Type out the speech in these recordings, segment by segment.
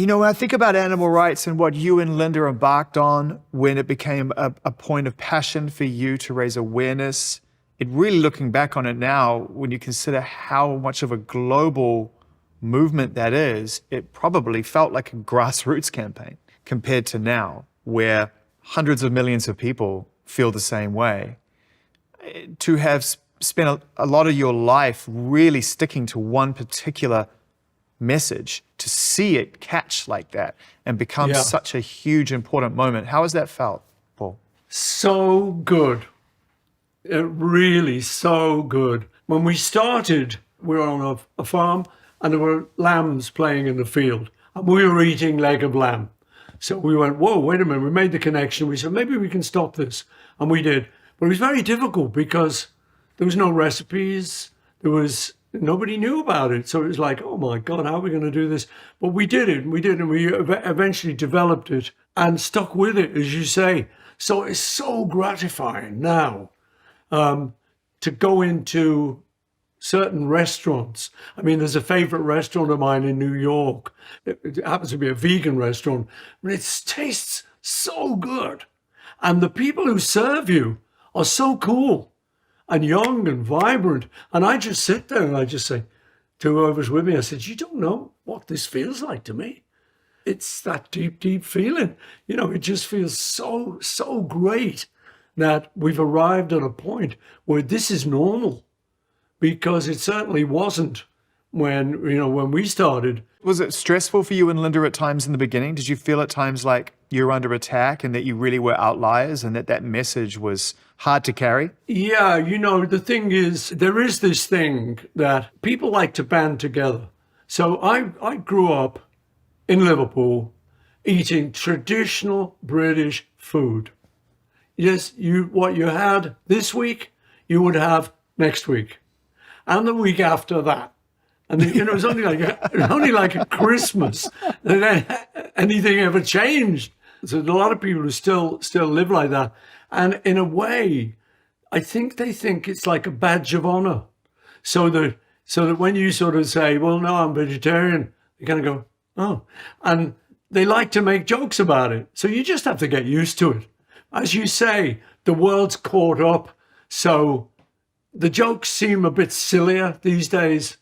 When I think about animal rights and what you and Linda embarked on when it became a point of passion for you to raise awareness, it really looking back on it now, when you consider how much of a global movement that is, it probably felt like a grassroots campaign compared to now, where hundreds of millions of people feel the same way. To have spent a lot of your life really sticking to one particular message, to see it catch like that and become such a huge, important moment. How has that felt, Paul? So good. Really so good. When we started, we were on a farm and there were lambs playing in the field and we were eating leg of lamb. So we went, whoa, wait a minute. We made the connection. We said, maybe we can stop this. And we did. But it was very difficult because there was no recipes. Nobody knew about it. So it was like, oh my God, how are we going to do this? But we did it. And we eventually developed it and stuck with it, as you say. So it's so gratifying now to go into certain restaurants. I mean, there's a favorite restaurant of mine in New York. It happens to be a vegan restaurant, but it tastes so good. And the people who serve you are so cool and young and vibrant. And I just sit there and I just say to whoever's with me, I said, you don't know what this feels like to me. It's that deep, deep feeling. It just feels so, so great that we've arrived at a point where this is normal. Because it certainly wasn't when we started. Was it stressful for you and Linda at times in the beginning? Did you feel at times like you were under attack and that you really were outliers and that message was hard to carry? Yeah, the thing is, there is this thing that people like to band together. So I grew up in Liverpool eating traditional British food. Yes, what you had this week, you would have next week. And the week after that. And it was only like a Christmas that anything ever changed. So there are a lot of people who still live like that. And in a way, I think they think it's like a badge of honor. So that when you sort of say, well, no, I'm vegetarian, they kind of go, oh. And they like to make jokes about it. So you just have to get used to it. As you say, the world's caught up. So the jokes seem a bit sillier these days.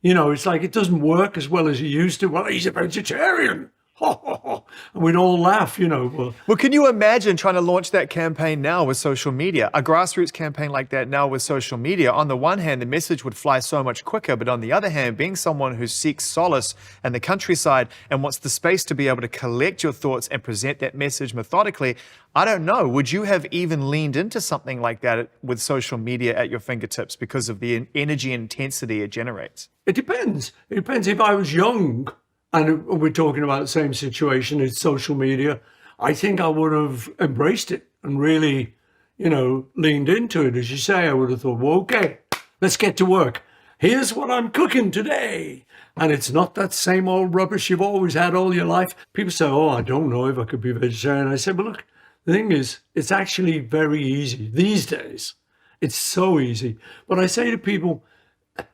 It's like it doesn't work as well as it used to. Well, he's a vegetarian. And we'd all laugh, Well, can you imagine trying to launch that campaign now with social media? A grassroots campaign like that now with social media. On the one hand, the message would fly so much quicker. But on the other hand, being someone who seeks solace in the countryside and wants the space to be able to collect your thoughts and present that message methodically, I don't know. Would you have even leaned into something like that with social media at your fingertips because of the energy and intensity it generates? It depends. It depends. If I was young, and we're talking about the same situation as social media, I think I would have embraced it and really, leaned into it. As you say, I would have thought, well, okay, let's get to work. Here's what I'm cooking today. And it's not that same old rubbish you've always had all your life. People say, oh, I don't know if I could be vegetarian. I said, well, look, the thing is, it's actually very easy these days. It's so easy. But I say to people,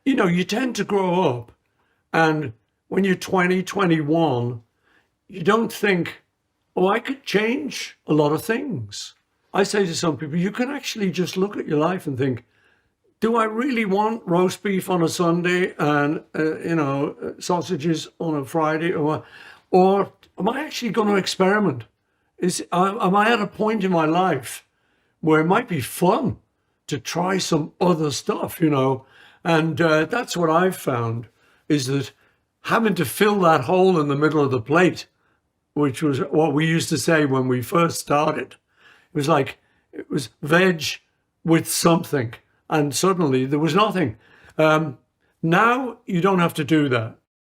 you tend to grow up and when you're 20, 21, you don't think, oh, I could change a lot of things. I say to some people, you can actually just look at your life and think, do I really want roast beef on a Sunday and, sausages on a Friday? Or am I actually going to experiment? Am I at a point in my life where it might be fun to try some other stuff, And that's what I've found, is that having to fill that hole in the middle of the plate, which was what we used to say when we first started. It was veg with something, and suddenly there was nothing. Now you don't have to do that.